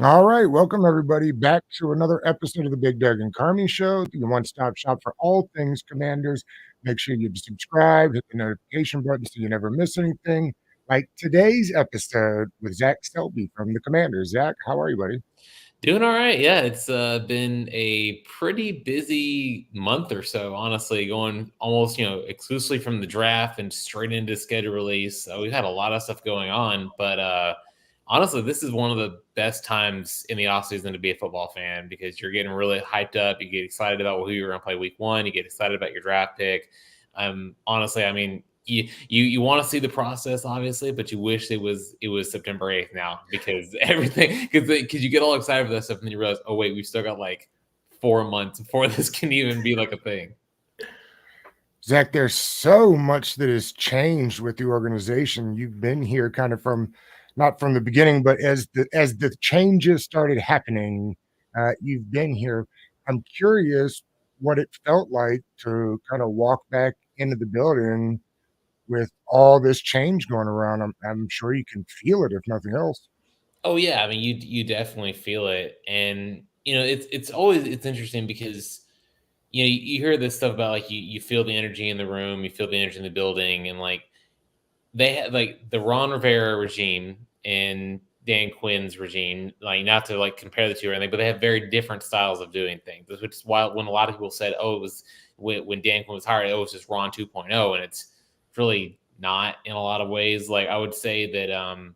All right, welcome everybody back to another episode of the Big Doug and Carmi Show, your one-stop shop for all things Commanders. Make sure you subscribe, hit the notification button so you never miss anything. Like today's episode with Zach Selby from the Commanders. Zach, how are you, buddy? Doing all right. Yeah, it's been a pretty busy month or so, honestly, going almost, exclusively from the draft and straight into schedule release. We've had a lot of stuff going on, but honestly, this is one of the best times in the offseason to be a football fan because you're getting really hyped up. You get excited about who you're going to play week one. You get excited about your draft pick. Honestly, I mean, you want to see the process, obviously, but you wish it was September 8th now because everything because you get all excited for that stuff and then you realize, oh wait, we've still got like 4 months before this can even be like a thing. Zach, there's so much that has changed with the organization. You've been here kind of from not from the beginning, but as the changes started happening, you've been here. I'm curious what it felt like to kind of walk back into the building with all this change going around. I'm sure you can feel it if nothing else. Oh yeah, I mean you definitely feel it, and it's interesting because you hear this stuff about like you feel the energy in the room, you feel the energy in the building, and like they had like the Ron Rivera regime and Dan Quinn's regime, like not to like compare the two or anything, but they have very different styles of doing things. Which is why when a lot of people said, "Oh, it was when Dan Quinn was hired, it was just Ron 2.0," and it's really not in a lot of ways. Like I would say that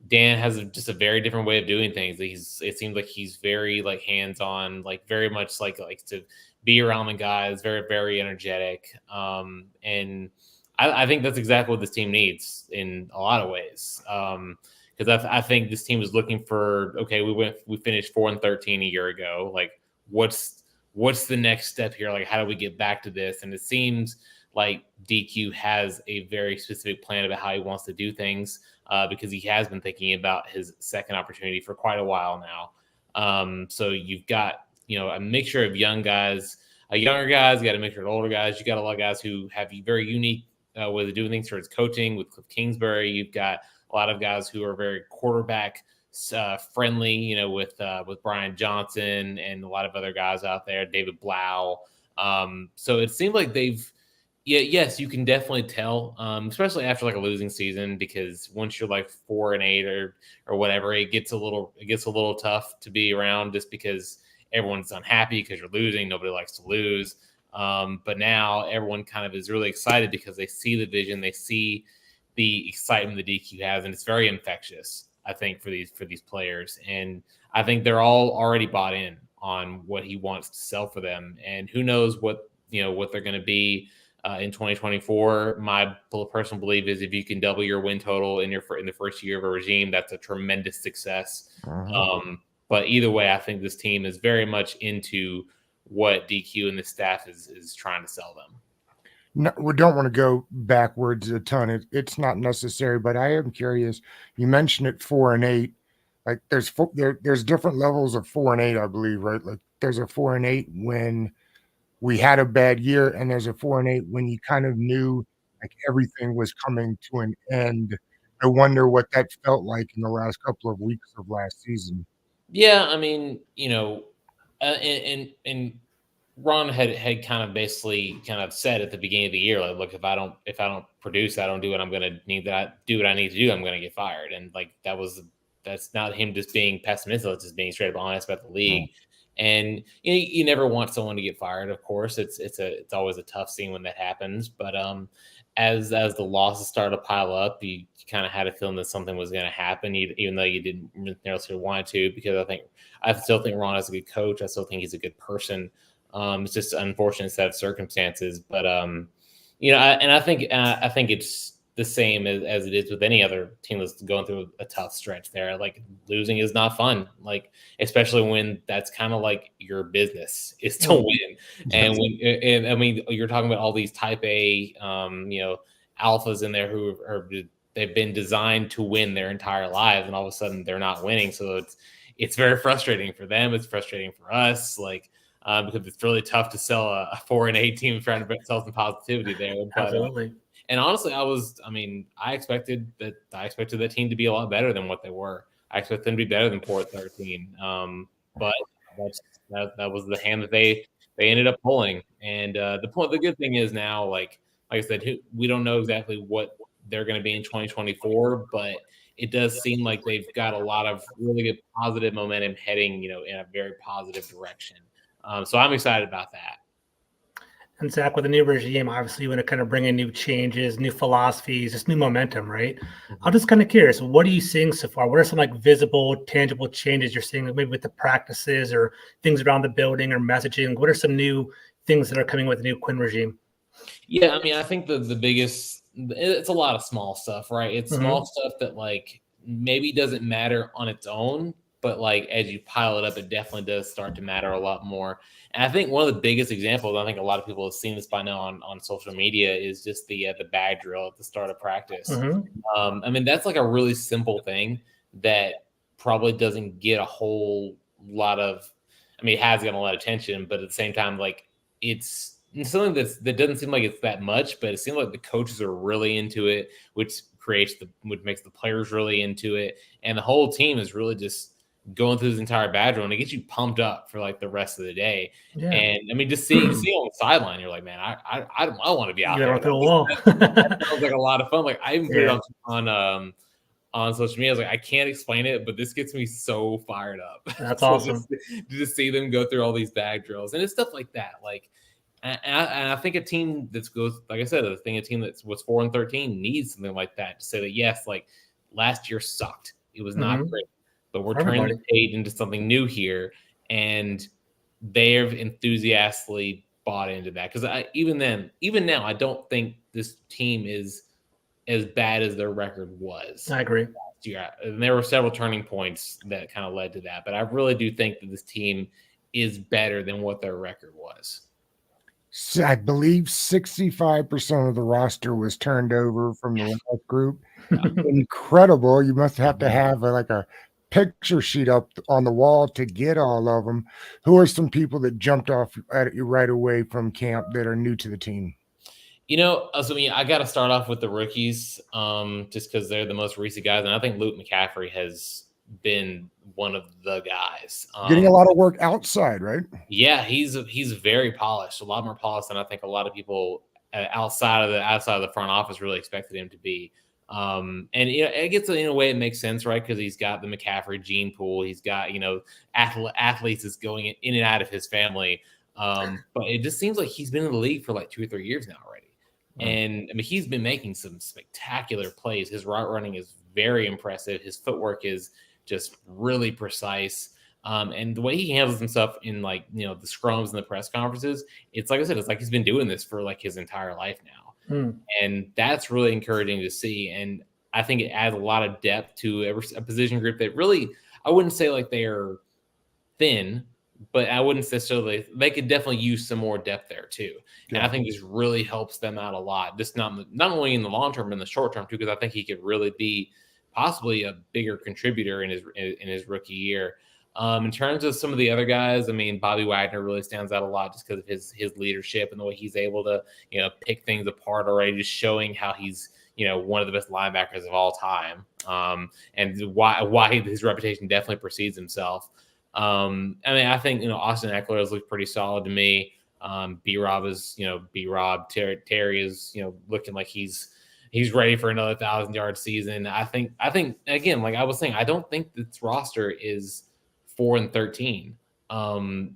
Dan has just a very different way of doing things. It seems like he's very like hands on, like very much like to be around the guys, very very energetic, and I think that's exactly what this team needs in a lot of ways. Because I think this team is looking for, okay, we finished 4-13 a year ago. Like, what's the next step here? Like, how do we get back to this? And it seems like DQ has a very specific plan about how he wants to do things because he has been thinking about his second opportunity for quite a while now. So you've got a mixture of young guys, younger guys. You got a mixture of older guys. You got a lot of guys who have very unique way of doing things towards coaching with Cliff Kingsbury. You've got a lot of guys who are very quarterback friendly, with Brian Johnson and a lot of other guys out there, David Blau. So it seemed like yes, you can definitely tell, especially after like a losing season, because once you're like 4-8 or whatever, it gets a little tough to be around just because everyone's unhappy because you're losing. Nobody likes to lose. But now everyone kind of is really excited because they see the vision, they see the excitement the DQ has, and it's very infectious, I think, for these players. And I think they're all already bought in on what he wants to sell for them. And who knows what they're going to be in 2024. My personal belief is if you can double your win total in the first year of a regime, that's a tremendous success. But either way, I think this team is very much into what DQ and the staff is trying to sell them. No, we don't want to go backwards a ton. It's not necessary, but I am curious. You mentioned it 4-8. Like there's different levels of 4-8, I believe, right? Like there's a 4-8 when we had a bad year, and there's a 4-8 when you kind of knew like everything was coming to an end. I wonder what that felt like in the last couple of weeks of last season. Yeah, I mean, and Ron had kind of basically kind of said at the beginning of the year, like, look, if I don't produce, I don't do what I'm going to need that do what I need to do, I'm going to get fired. And like that's not him just being pessimistic, it's just being straight up honest about the league. And you never want someone to get fired. Of course, it's always a tough scene when that happens. But as the losses started to pile up, you kind of had a feeling that something was going to happen, even though you didn't necessarily want to. Because I still think Ron is a good coach. I still think he's a good person. It's just an unfortunate set of circumstances. But I think it's the same as it is with any other team that's going through a tough stretch there. Like losing is not fun, like especially when that's kind of like your business is to win. And I mean, you're talking about all these type A, alphas in there who they've been designed to win their entire lives, and all of a sudden they're not winning. So it's very frustrating for them. It's frustrating for us, like because it's really tough to sell a 4-8 team trying to sell some positivity there. But, Absolutely. And honestly, I expected that team to be a lot better than what they were. I expect them to be better than poor at 13. But that was the hand that they ended up pulling. And the good thing is now, like I said, we don't know exactly what they're going to be in 2024, but it does seem like they've got a lot of really good positive momentum heading, in a very positive direction. So I'm excited about that. And Zach, with a new regime, obviously you want to kind of bring in new changes, new philosophies, just new momentum, right? Mm-hmm. I'm just kind of curious, what are you seeing so far? What are some like visible, tangible changes you're seeing, maybe with the practices or things around the building or messaging? What are some new things that are coming with the new Quinn regime? Yeah, I mean, I think the biggest, it's a lot of small stuff, right? It's small stuff that like maybe doesn't matter on its own, but like as you pile it up, it definitely does start to matter a lot more. And I think one of the biggest examples, I think a lot of people have seen this by now on social media, is just the bag drill at the start of practice. I mean, that's like a really simple thing that probably doesn't get a whole lot of, I mean, it has gotten a lot of attention, but at the same time, like it's something that doesn't seem like it's that much, but it seems like the coaches are really into it, which makes the players really into it, and the whole team is really just going through this entire bad drill, and it gets you pumped up for like the rest of the day. Yeah. And I mean, just seeing on the sideline, you're like, man, I want to be out there. The wall. That sounds like a lot of fun. Like I even put it on social media. I was like, I can't explain it, but this gets me so fired up. That's awesome. Just see them go through all these bag drills and it's stuff like that. Like, and I think a team that's goes, like I said, I think a team that was 4-13 needs something like that to say that yes, like last year sucked. It was not great, but we're turning the page into something new here, and they've enthusiastically bought into that. Because even now, I don't think this team is as bad as their record was. I agree. Last year, and there were several turning points that kind of led to that, but I really do think that this team is better than what their record was. I believe 65% of the roster was turned over from the last group. Incredible. You must have to have a picture sheet up on the wall to get all of them. Who are some people that jumped off at you right away from camp that are new to the team? I got to start off with the rookies just because they're the most recent guys. And I think Luke McCaffrey has been one of the guys getting a lot of work outside, right? Yeah, he's very polished, a lot more polished than I think a lot of people outside of the front office really expected him to be. And it gets in a way it makes sense, right? Because he's got the McCaffrey gene pool, he's got athletes is going in and out of his family. But it just seems like he's been in the league for like 2 or 3 years now already. And I mean, he's been making some spectacular plays. His route running is very impressive. His footwork is just really precise. And the way he handles himself in the scrums and the press conferences, it's like I said, it's like he's been doing this for like his entire life now. And that's really encouraging to see. And I think it adds a lot of depth to a position group that really, I wouldn't say like they are thin, but I wouldn't necessarily, they could definitely use some more depth there too. Yeah. And I think this really helps them out a lot, just not only in the long term, but in the short term too, because I think he could really be possibly a bigger contributor in his rookie year. In terms of some of the other guys, I mean, Bobby Wagner really stands out a lot just because of his leadership and the way he's able to, pick things apart already, just showing how he's, one of the best linebackers of all time. And why his reputation definitely precedes himself. I mean, I think, Austin Eckler has looked pretty solid to me. B-Rob is, B-Rob. Terry is, looking like he's ready for another 1,000-yard season. I think again, like I was saying, I don't think this roster is 4-13. And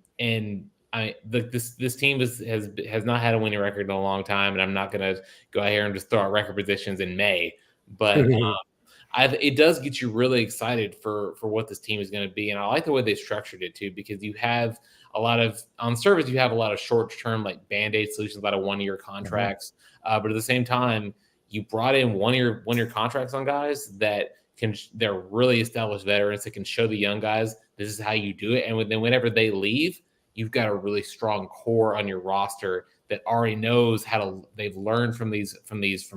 this team has not had a winning record in a long time, and I'm not going to go out here and just throw out record positions in May, but it does get you really excited for what this team is going to be. And I like the way they structured it too, because you have on surface, you have a lot of short-term like Band-Aid solutions, a lot of 1-year contracts. But at the same time, you brought in one-year contracts on guys they're really established veterans that can show the young guys this is how you do it. And then whenever they leave, you've got a really strong core on your roster that already knows they've learned from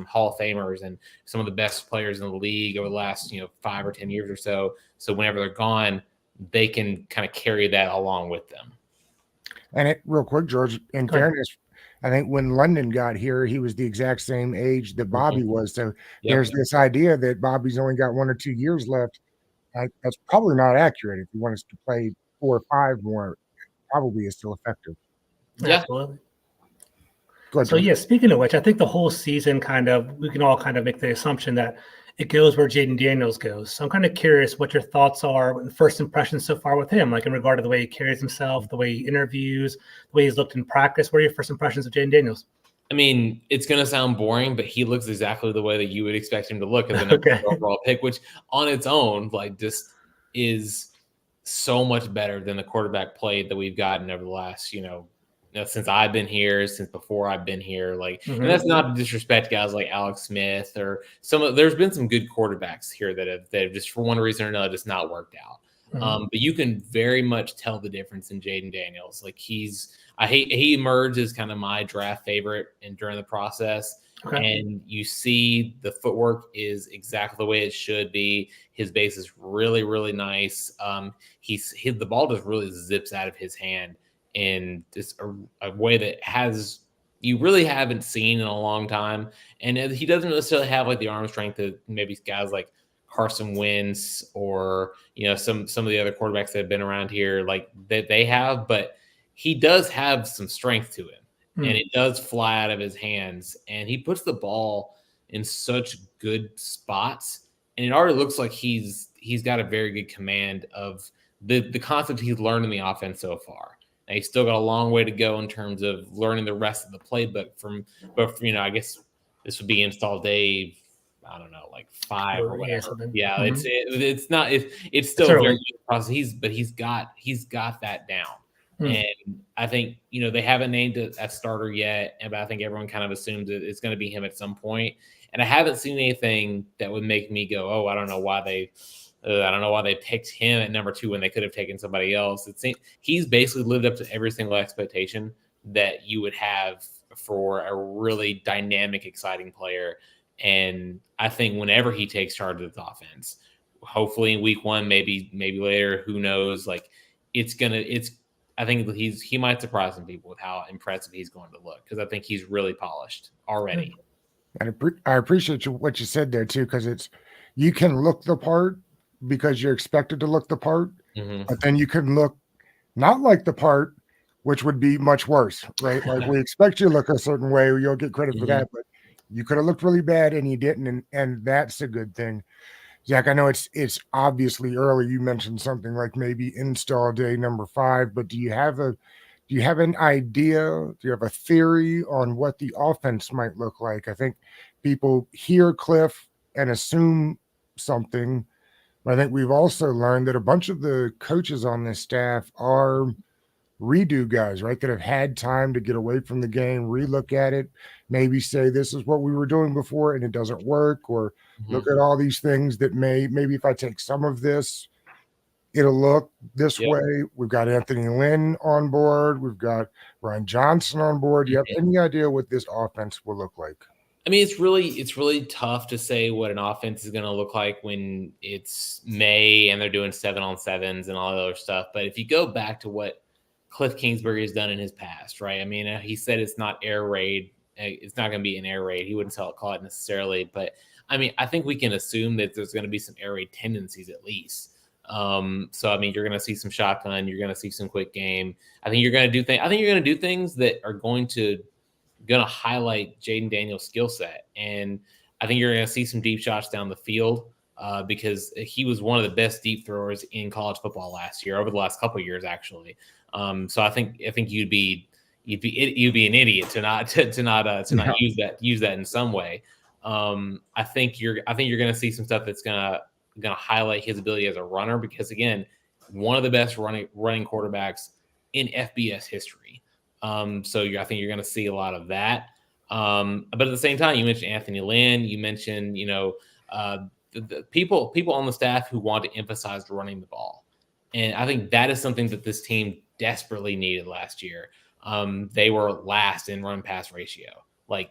Hall of Famers and some of the best players in the league over the last 5 or 10 years or so. So whenever they're gone, they can kind of carry that along with them. And real quick, George, in fairness, I think when London got here, he was the exact same age that Bobby was. So there's this idea that Bobby's only got 1 or 2 years left. that's probably not accurate. If you want us to play 4 or 5 more, probably is still effective. Yeah. Absolutely. Go ahead, So John. yeah, speaking of which, I think the whole season we can all kind of make the assumption that it goes where Jayden Daniels goes. So I'm kind of curious what your thoughts are, first impressions so far with him, like in regard to the way he carries himself, the way he interviews, the way he's looked in practice. What are your first impressions of Jayden Daniels? I mean, it's going to sound boring, but he looks exactly the way that you would expect him to look as a number Okay. 1 overall pick, which on its own, like, just is so much better than the quarterback play that we've gotten over the last, since I've been here, since before I've been here. Like, and that's not to disrespect guys like Alex Smith or there's been some good quarterbacks here that have just for one reason or another just not worked out. But you can very much tell the difference in Jayden Daniels. Like he emerged as kind of my draft favorite during the process. Okay. And you see the footwork is exactly the way it should be. His base is really, really nice. The ball just really zips out of his hand in just a way that you really haven't seen in a long time. And he doesn't necessarily have like the arm strength that maybe guys like Carson Wentz or some of the other quarterbacks that have been around here like that they have, but he does have some strength to him. And it does fly out of his hands, and he puts the ball in such good spots, and it already looks like he's got a very good command of the concept he's learned in the offense so far. Now, he's still got a long way to go in terms of learning the rest of the playbook but I guess this would be install day, I don't know, like 5 or whatever. Yeah, it's not it's still a very good process. He's got that down. And I think, they haven't named it a starter yet, but I think everyone kind of assumes that it's going to be him at some point. And I haven't seen anything that would make me go, oh, I don't know why they picked him at number 2 when they could have taken somebody else. He's basically lived up to every single expectation that you would have for a really dynamic, exciting player. And I think whenever he takes charge of the offense, hopefully in week 1, maybe later, who knows, like I think he might surprise some people with how impressive he's going to look, because I think he's really polished already. And I appreciate what you said there too, because you can look the part because you're expected to look the part, but then you can look not like the part, which would be much worse, right? Like we expect you to look a certain way, you'll get credit for that, but you could have looked really bad and you didn't, and that's a good thing. Zach, I know it's obviously early. You mentioned something like maybe install day number 5, but do you have an idea? Do you have a theory on what the offense might look like? I think people hear Cliff and assume something, but I think we've also learned that a bunch of the coaches on this staff are redo guys, right? That have had time to get away from the game, relook at it, maybe say this is what we were doing before and it doesn't work, or look at all these things that maybe if I take some of this, it'll look this way. We've got Anthony Lynn on board. We've got Ryan Johnson on board. Do you have any idea what this offense will look like? I mean, it's really tough to say what an offense is going to look like when it's May and they're doing 7-on-7s and all that other stuff. But if you go back to what Cliff Kingsbury has done in his past, right? I mean, he said it's not air raid. It's not going to be an air raid. He wouldn't call it necessarily. But, I mean, I think we can assume that there's going to be some air raid tendencies at least. So, I mean, you're going to see some shotgun. You're going to see some quick game. I think you're going to do things that are going to highlight Jayden Daniels' skill set. And I think you're going to see some deep shots down the field because he was one of the best deep throwers in college football last year, over the last couple of years, actually. So I think you'd be an idiot to not use that in some way. I think you're going to see some stuff that's going to highlight his ability as a runner, because again, one of the best running quarterbacks in FBS history. So I think you're going to see a lot of that. But at the same time, you mentioned Anthony Lynn. You mentioned the people on the staff who want to emphasize running the ball, and I think that is something that this team desperately needed last year. They were last in run pass ratio, but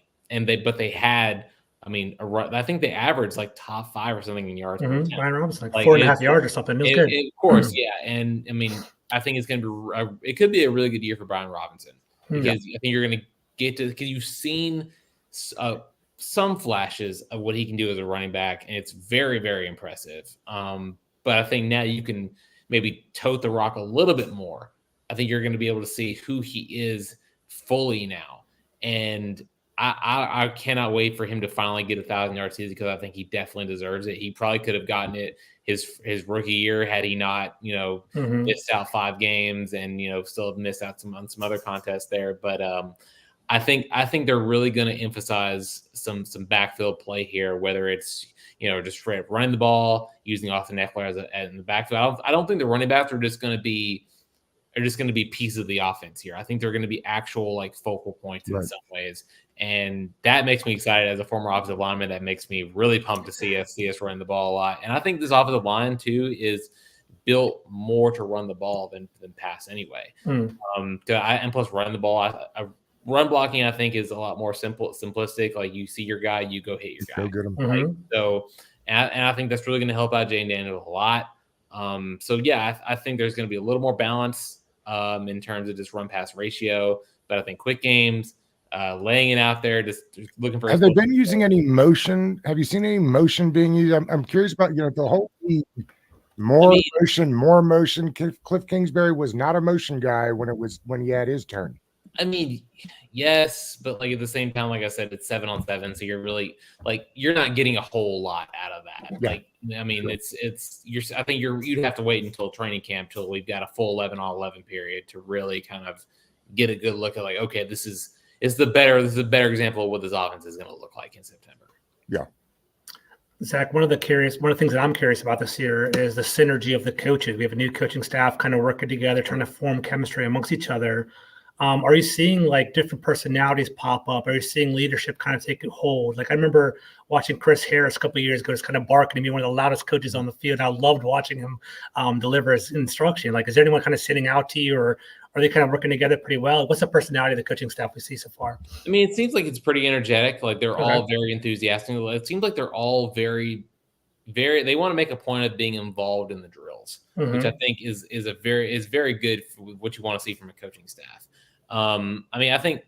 they had, I mean, I think they averaged like top 5 or something in yards. Ryan Robinson, like 4.5 yards or something. It was good. Of course, yeah. And I mean, I think it's going to be, it could be a really good year for Brian Robinson, because I think you're going to get to, because you've seen some flashes of what he can do as a running back, and it's very, very impressive. but I think now you can maybe tote the rock a little bit more. I think you're going to be able to see who he is fully now. And I cannot wait for him to finally get 1,000-yard season, because I think he definitely deserves it. He probably could have gotten it his rookie year had he not, missed out 5 games and, still missed out on some other contests there. But I think they're really going to emphasize some backfield play here, whether it's, just running the ball, using Austin Eckler as in the backfield. I don't think the running backs are just going to be pieces of the offense here. I think they're going to be actual focal points in some ways. And that makes me excited as a former offensive lineman. That makes me really pumped to see us running the ball a lot. And I think this offensive line too is built more to run the ball than pass anyway. And plus running the ball, run blocking, I think, is a lot more simplistic. Like, you see your guy, you go hit your guy. Go get him. And I think that's really going to help out Jayden Daniels a lot. I think there's going to be a little more balance in terms of just run pass ratio. But I think quick games, laying it out there, just looking for. Have they been using any motion? Have you seen any motion being used? I'm curious about the whole motion. Cliff Kingsbury was not a motion guy when he had his turn. I mean, yes, but at the same time, like I said, it's 7-on-7, so you're really you're not getting a whole lot out of that. Yeah. I think you'd have to wait until training camp till we've got a full 11-on-11 period to really kind of get a good look at okay, this is a better example of what this offense is going to look like in September. Yeah. Zach, one of the things that I'm curious about this year is the synergy of the coaches. We have a new coaching staff kind of working together, trying to form chemistry amongst each other. Are you seeing different personalities pop up? Are you seeing leadership kind of take a hold? I remember watching Chris Harris a couple of years ago, just kind of barking at me, one of the loudest coaches on the field. I loved watching him deliver his instruction. Is there anyone kind of sitting out to you, or are they kind of working together pretty well? What's the personality of the coaching staff we see so far? I mean, it seems like it's pretty energetic. They're all very enthusiastic. It seems like they're all very, very. They want to make a point of being involved in the drills, which I think is very good for what you want to see from a coaching staff. I think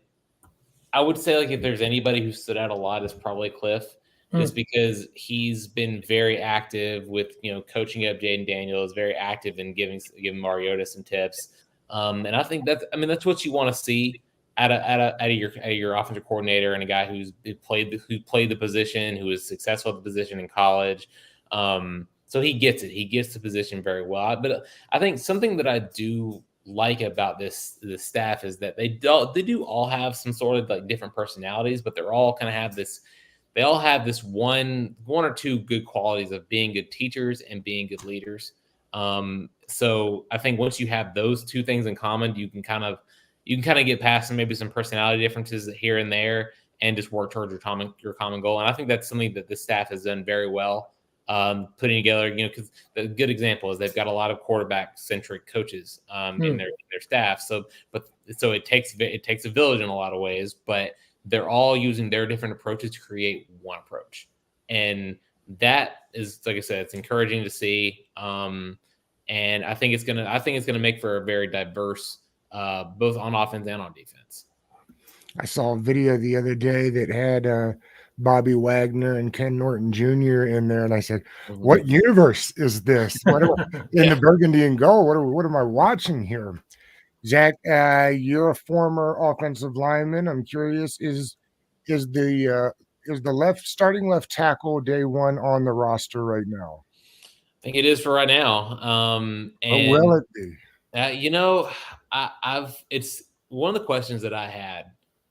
I would say if there's anybody who stood out a lot, is probably Cliff, just because he's been very active with coaching up Jayden Daniels, very active in giving Mariota some tips. And I think that's what you want to see out of your offensive coordinator, and a guy who played the position, who was successful at the position in college. So he gets it. He gets the position very well. But I think something that I do like about this staff is that they do all have some sort of different personalities, but they're all kind of have this. They all have this one or two good qualities of being good teachers and being good leaders. So I think once you have those two things in common, you can kind of get past maybe some personality differences here and there, and just work towards your common goal. And I think that's something that this staff has done very well. Putting together, because the good example is they've got a lot of quarterback-centric coaches in their staff. So it takes a village in a lot of ways, but they're all using their different approaches to create one approach, and that is, like I said, it's encouraging to see. And I think it's gonna make for a very diverse, both on offense and on defense. I saw a video the other day that had Bobby Wagner and Ken Norton Jr. in there, and I said, "What universe is this? What in the Burgundy and Gold? What am I watching here?" Zach, you're a former offensive lineman. I'm curious: is the starting left tackle day one on the roster right now? I think it is for right now. And will it be? It's one of the questions that I had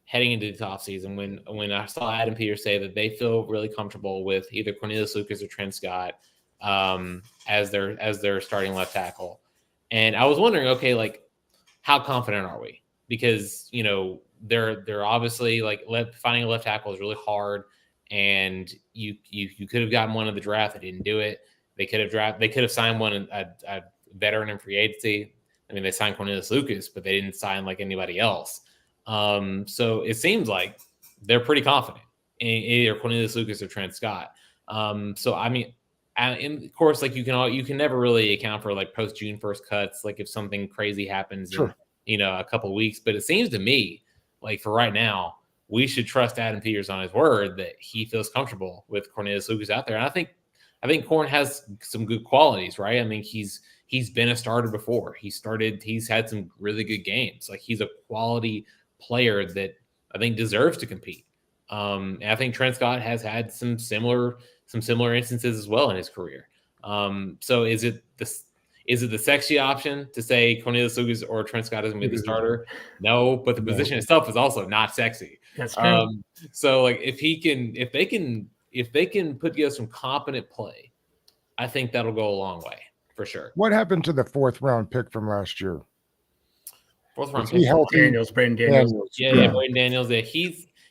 heading into the offseason when I saw Adam Peters say that they feel really comfortable with either Cornelius Lucas or Trent Scott as their starting left tackle. And I was wondering, okay, how confident are we? Because, they're obviously finding a left tackle is really hard, and you could have gotten one in the draft. They didn't do it. They could have signed one, a veteran in free agency. I mean, they signed Cornelius Lucas, but they didn't sign anybody else. So it seems like they're pretty confident in either Cornelius Lucas or Trent Scott. So I mean, and of course, you can never really account for post June 1st cuts, if something crazy happens in a couple of weeks. But it seems to me for right now, we should trust Adam Peters on his word that he feels comfortable with Cornelius Lucas out there. And I think think Corn has some good qualities, right? I mean, he's been a starter before. He's had some really good games. Like, he's a quality player that I think deserves to compete. And I think Trent Scott has had some similar instances as well in his career. So is it the sexy option to say Cornelius Lucas or Trent Scott is going to be the starter? No, but the position itself is also not sexy. That's true. So like if they can put together some competent play, I think that'll go a long way for sure. What happened to the 4th round pick from last year? 4th round Is pick. he healthy? Jayden Daniels. Yeah, Jayden Daniels. Yeah,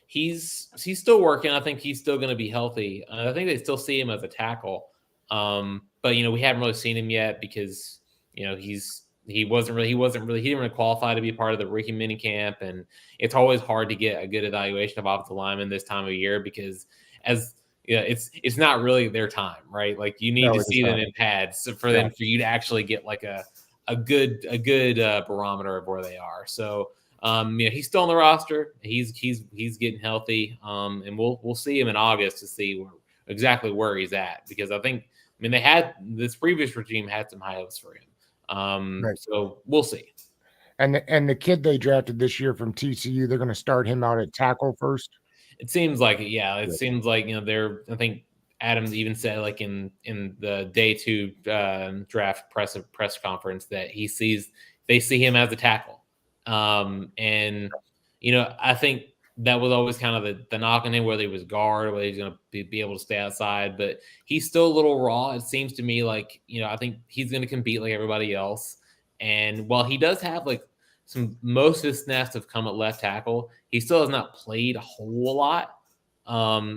he's still working. I think he's still going to be healthy. I think they still see him as a tackle. But we haven't really seen him yet because he didn't really qualify to be part of the rookie mini camp, and it's always hard to get a good evaluation of offensive linemen this time of year because it's not really their time, right? Like you need to see them in pads for you to actually get like a good barometer of where they are. So he's still on the roster. He's getting healthy, and we'll see him in August to see exactly where he's at because they had this previous regime had some high hopes for him. So we'll see. And the kid they drafted this year from TCU, they're going to start him out at tackle first. It seems like it. Yeah, it seems like I think Adams even said like in the day 2 draft press conference that they see him as a tackle. And I think that was always kind of the knock on him, whether he was guard, whether he's going to be able to stay outside, but he's still a little raw. It seems to me like, I think he's going to compete like everybody else. And while he does have like most of his snaps have come at left tackle, he still has not played a whole lot.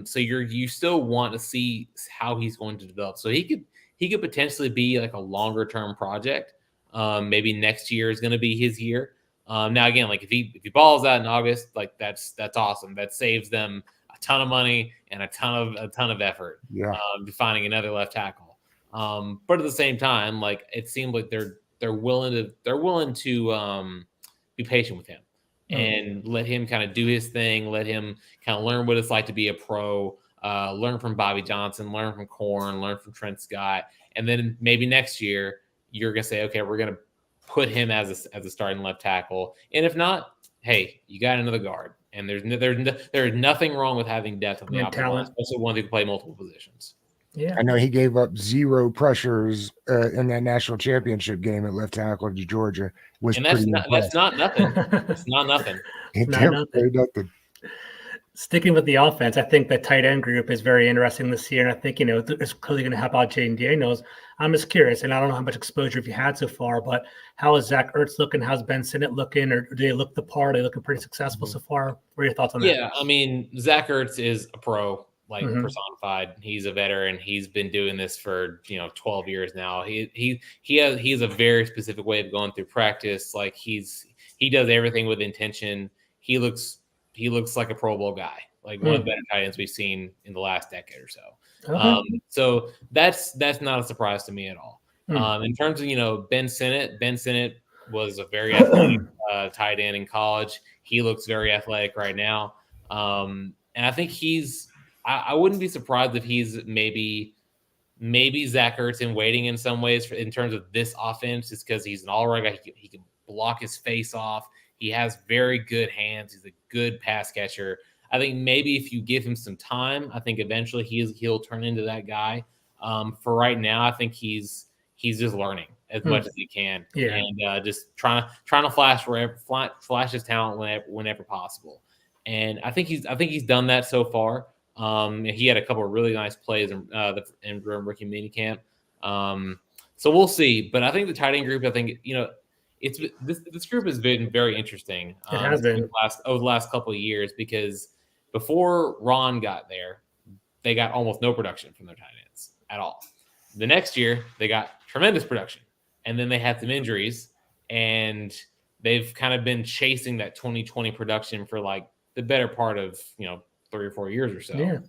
So you still want to see how he's going to develop. So he could potentially be like a longer term project. Maybe next year is going to be his year. Now again, like if he balls out in August, like that's awesome. That saves them a ton of money and a ton of effort. Finding another left tackle. But at the same time, like it seems like they're willing to be patient with him and let him kind of do his thing. Let him kind of learn what it's like to be a pro. Learn from Bobby Johnson. Learn from Corn. Learn from Trent Scott. And then maybe next year you're gonna say, okay, we're gonna put him as a starting left tackle. And if not, hey, you got another guard. And there's nothing wrong with having depth on the offensive line, especially one who can play multiple positions. Yeah, I know he gave up 0 pressures in that national championship game at left tackle to Georgia. That's not nothing. It's not nothing. Nothing. Sticking with the offense, I think the tight end group is very interesting this year. And I think, it's clearly going to help out Jayden Daniels. I'm just curious, and I don't know how much exposure you've had so far, but how is Zach Ertz looking? How's Ben Sinnott looking? Or do they look the part? Are they looking pretty successful so far? What are your thoughts on that? Yeah, I mean, Zach Ertz is a pro, personified. He's a veteran. He's been doing this for 12 years now. He has a very specific way of going through practice. Like he does everything with intention. He looks like a Pro Bowl guy, like one of the better tight ends we've seen in the last decade or so. Okay. So that's not a surprise to me at all. In terms of Ben Sinnott was a very athletic tight end in college. He looks very athletic right now, and I think I wouldn't be surprised if he's maybe Zach Ertz in waiting in some ways in terms of this offense, just because he's an all-around guy. He can block his face off. He has very good hands. He's a good pass catcher. I think maybe if you give him some time, I think eventually he'll turn into that guy. For right now, I think he's just learning as much as he can, and just trying to flash his talent whenever possible. And I think he's done that so far. He had a couple of really nice plays in rookie minicamp. So we'll see. But I think the tight end group, I think this group has been very interesting. It has been over the last couple of years because before Ron got there, they got almost no production from their tight ends at all. The next year, they got tremendous production, and then they had some injuries, and they've kind of been chasing that 2020 production for like the better part of 3 or 4 years or so. Yeah.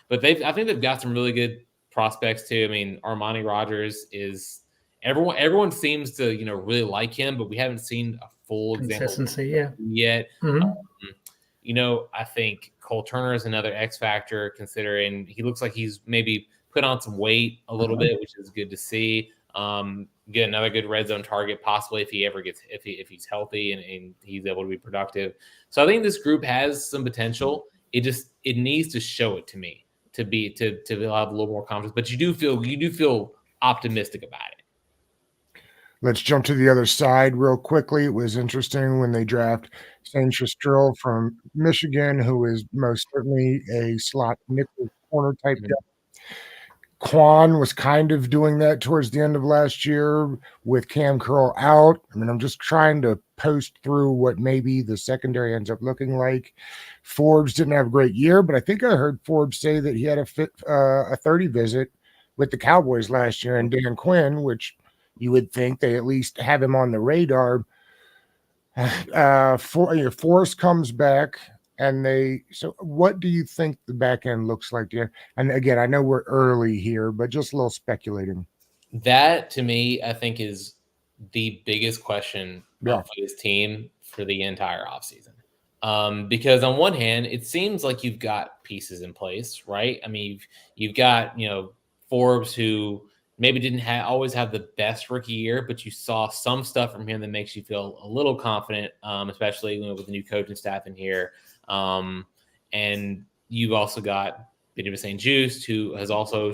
But I think they've got some really good prospects too. I mean, Armani Rogers is. Everyone seems to, really like him, but we haven't seen a full consistency yet. I think Cole Turner is another X factor, considering he looks like he's maybe put on some weight a little bit, which is good to see. Get another good red zone target, possibly if he's healthy and he's able to be productive. So I think this group has some potential. It needs to show it to me to have a little more confidence. But you do feel optimistic about it. Let's jump to the other side real quickly. It was interesting when they draft Shane Strill from Michigan, who is most certainly a slot nickel corner type guy. Quan was kind of doing that towards the end of last year with Cam Curl out. I mean, I'm just trying to post through what maybe the secondary ends up looking like. Forbes didn't have a great year, but I think I heard Forbes say that he had a 30 visit with the Cowboys last year, and Dan Quinn, which you would think they at least have him on the radar. Forrest comes back. So what do you think the back end looks like? Yeah. And again, I know we're early here, but just a little speculating. That to me, I think is the biggest question for this team for the entire offseason. Because on one hand, it seems like you've got pieces in place, right? I mean, you've got, Forbes, who maybe didn't always have the best rookie year, but you saw some stuff from him that makes you feel a little confident, especially with the new coaching staff in here. And you've also got Benjamin St. Juste, who has also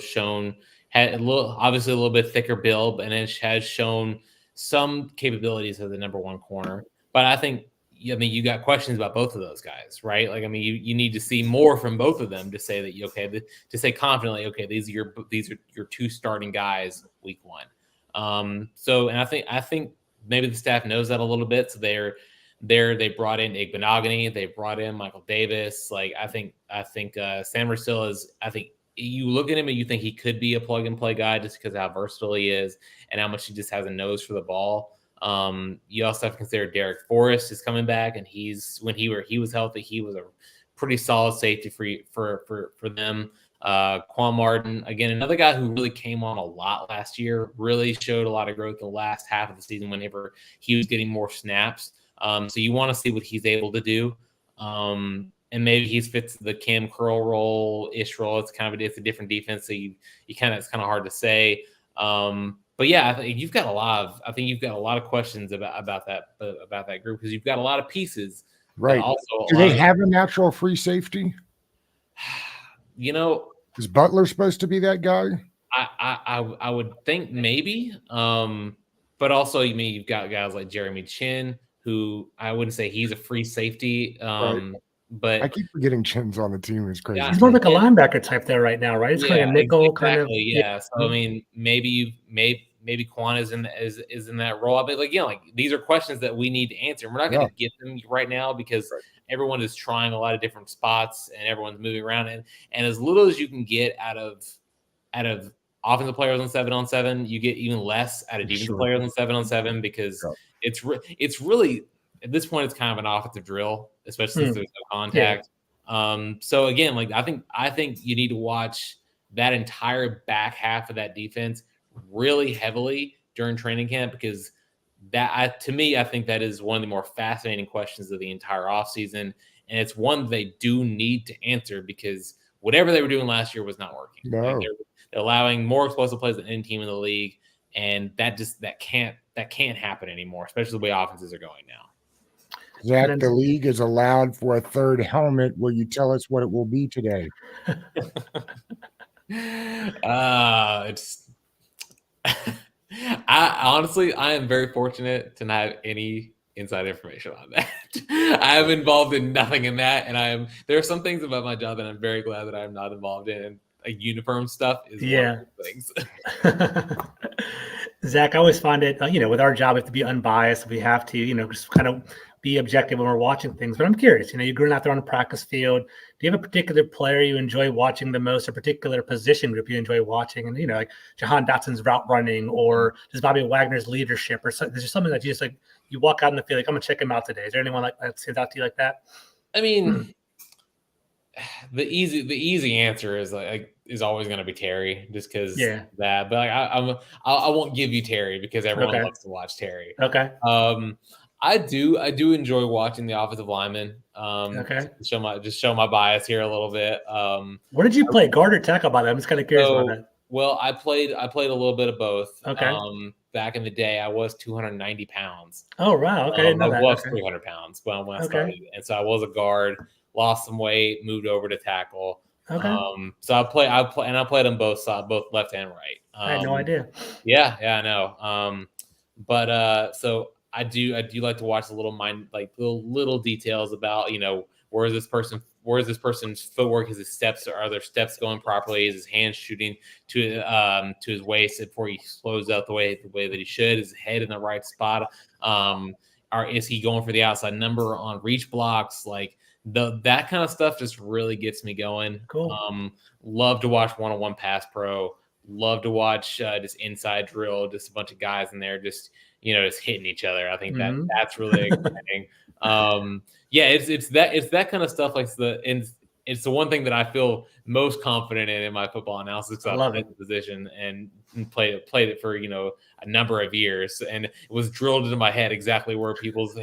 had obviously a little bit thicker build, and it has shown some capabilities as the number one corner. But I think, you got questions about both of those guys, right? Like, I mean, you need to see more from both of them to say that to say confidently, okay, these are your two starting guys week one. And I think maybe the staff knows that a little bit, so they brought in Igbenogany, they brought in Michael Davis. Like, I think Sam Russillo is. I think you look at him and you think he could be a plug and play guy just because of how versatile he is and how much he just has a nose for the ball. You also have to consider Derek Forrest is coming back, and when he was healthy, he was a pretty solid safety for them. Quan Martin, again, another guy who really came on a lot last year, really showed a lot of growth in the last half of the season whenever he was getting more snaps. So you want to see what he's able to do. And maybe he fits the Cam Curl role-ish role. It's a different defense, so it's kind of hard to say. But yeah, I think you've got a lot of questions about that group, because you've got a lot of pieces. Right. Do they have a natural free safety? Is Butler supposed to be that guy? I would think maybe. But also, you've got guys like Jeremy Chin, who I wouldn't say he's a free safety. Right. But I keep forgetting Chin's on the team. Is crazy. Yeah, he's more like a linebacker type there right now, right? It's kind of a nickel kind of. Yeah. So I mean, maybe Quan is in that role. But these are questions that we need to answer. We're not going to get them right now because everyone is trying a lot of different spots and everyone's moving around. And as little as you can get out of offensive players on 7-on-7, you get even less out of defensive players on 7-on-7, because it's really, at this point, it's kind of an offensive drill, especially since there's no contact. Yeah. So again, I think you need to watch that entire back half of that defense really heavily during training camp, because to me, I think that is one of the more fascinating questions of the entire offseason. And it's one they do need to answer, because whatever they were doing last year was not working. No. They're allowing more explosive plays than any team in the league. And that can't happen anymore, especially the way offenses are going now. Zach, the league is allowed for a third helmet. Will you tell us what it will be today? I am very fortunate to not have any inside information on that. I am involved in nothing in that, and there are some things about my job that I'm very glad that I am not involved in. And uniform stuff is one of the things. Zach, I always find it, with our job, we have to be unbiased. We have to, just kind of be objective when we're watching things. But I'm curious, you're going out there on the practice field. Do you have a particular player you enjoy watching the most, a particular position group you enjoy watching? And, like Jahan Dotson's route running, or just Bobby Wagner's leadership, or something. There's just something that you just you walk out in the field, I'm going to check him out today. Is there anyone like that stands out to you like that? I mean, the easy answer is always going to be Terry, just because that. But I won't give you Terry because everyone loves to watch Terry. Okay. I do enjoy watching the offensive linemen. Okay. Show my bias here a little bit. Where did you play, guard or tackle? By that, I'm just kind of curious about that. Well, I played a little bit of both. Okay. Back in the day, I was 290 pounds. Oh wow. Okay, I didn't know I that. was Okay. 300 pounds when I Okay. started, and so I was a guard. Lost some weight, moved over to tackle. Okay. So I played on both sides, both left and right. I had no idea. Yeah, I know. But so I do like to watch the little details about, where is this person's footwork? Is his steps, are their steps going properly? Is his hand shooting to his waist before he slows out the way that he should? Is his head in the right spot? Is he going for the outside number on reach blocks? Like that kind of stuff just really gets me going. Cool. Love to watch one-on-one pass pro. Love to watch just inside drill, just a bunch of guys in there just hitting each other. I think that's really exciting. It's that kind of stuff. It's the one thing that I feel most confident in my football analysis. I love played the position and played it for a number of years, and it was drilled into my head exactly where people's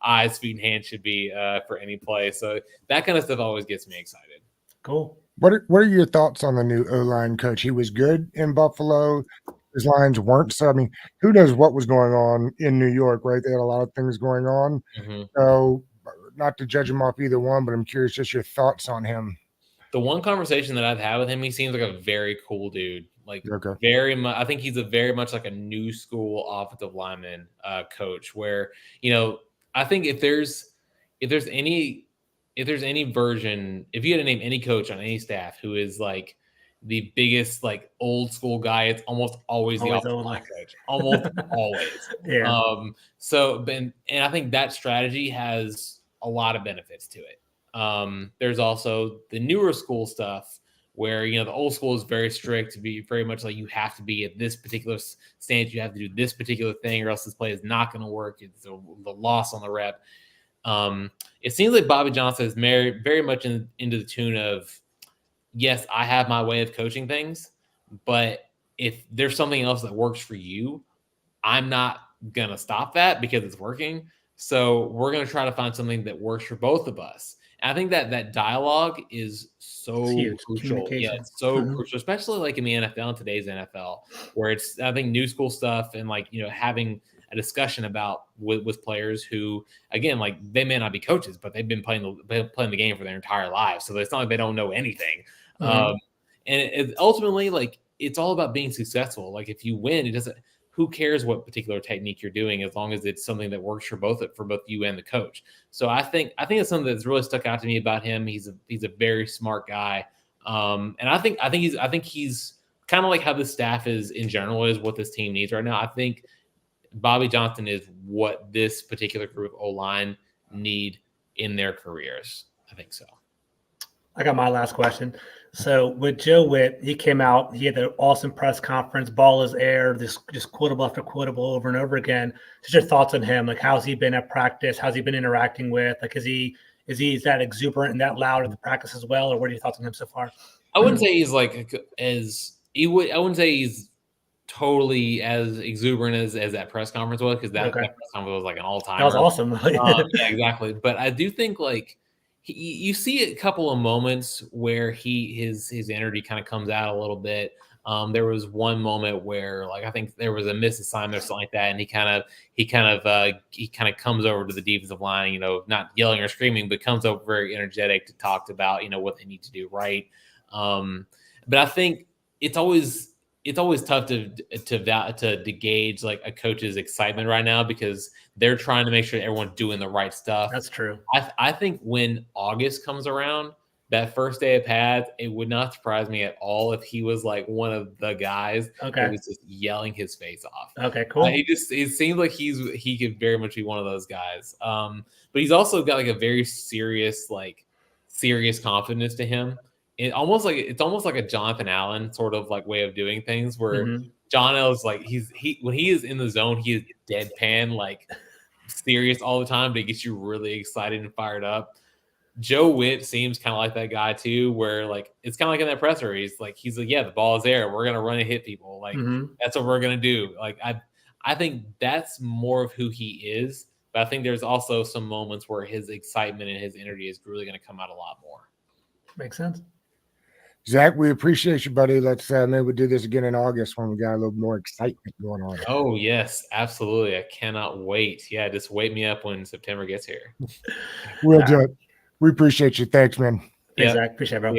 eyes, feet, and hands should be for any play. So that kind of stuff always gets me excited. Cool. What are your thoughts on the new O-line coach? He was good in Buffalo. His lines weren't. So, I mean, who knows what was going on in New York, right? They had a lot of things going on. Mm-hmm. So, not to judge him off either one, but I'm curious just your thoughts on him. The one conversation that I've had with him, he seems like a very cool dude. Very much. I think he's very much like a new school offensive lineman coach. Where I think if there's any version, if you had to name any coach on any staff who is like the biggest old school guy, it's almost always the offensive line coach. Almost always. Yeah. And I think that strategy has a lot of benefits to it. There's also the newer school stuff where the old school is very strict, to be very much like you have to be at this particular stance, you have to do this particular thing, or else this play is not going to work. It's the loss on the rep. It seems like Bobby Johnson is very much into the tune of, yes, I have my way of coaching things, but if there's something else that works for you, I'm not going to stop that because it's working. So we're going to try to find something that works for both of us. And I think that dialogue is so crucial. Yeah, it's so crucial, especially in the NFL, in today's NFL, where it's, I think, new school stuff and having a discussion about with players who, again, they may not be coaches, but they've been playing the game for their entire lives. So it's not like they don't know anything. And it ultimately, it's all about being successful. If you win, it doesn't. Who cares what particular technique you're doing, as long as it's something that works for both you and the coach. So I think it's something that's really stuck out to me about him. He's a very smart guy, and I think he's kind of like how the staff is in general, is what this team needs right now. I think Bobby Johnson is what this particular group of O-line need in their careers. I think so. I got my last question. So with Joe Witt, he came out, he had the awesome press conference, ball is air, this just quotable after quotable over and over again. Just your thoughts on him? How's he been at practice? How's he been interacting with? Is that exuberant and that loud at the practice as well? Or what are your thoughts on him so far? I wouldn't say he's I wouldn't say he's totally as exuberant as that press conference was, because that press conference was an all-timer. That was awesome. Yeah, exactly. But I do think you see a couple of moments where his energy kind of comes out a little bit. There was one moment where I think there was a misassignment or something like that, and he kind of comes over to the defensive line, not yelling or screaming, but comes over very energetic to talk about what they need to do right. But I think it's always tough to gauge a coach's excitement right now, because they're trying to make sure everyone's doing the right stuff. That's true. I think when August comes around, that first day of pads, it would not surprise me at all if he was one of the guys that was just yelling his face off. Okay, cool. It seems like he could very much be one of those guys. But he's also got a very serious confidence to him. It's almost like a Jonathan Allen sort of way of doing things, where John L's when he is in the zone, he is deadpan, serious all the time, but it gets you really excited and fired up. Joe Witt seems kind of like that guy too, where it's kind of like in that presser, he's like, yeah, the ball is there, we're gonna run and hit people, that's what we're gonna do. I think that's more of who he is But I think there's also some moments where his excitement and his energy is really going to come out a lot more. Makes sense. Zach, we appreciate you, buddy. Let's maybe we'll do this again in August when we got a little more excitement going on. Oh, yes, absolutely. I cannot wait. Yeah, just wake me up when September gets here. We'll do it. We appreciate you. Thanks, man. Thanks, Zach. Appreciate it, bro. Yeah.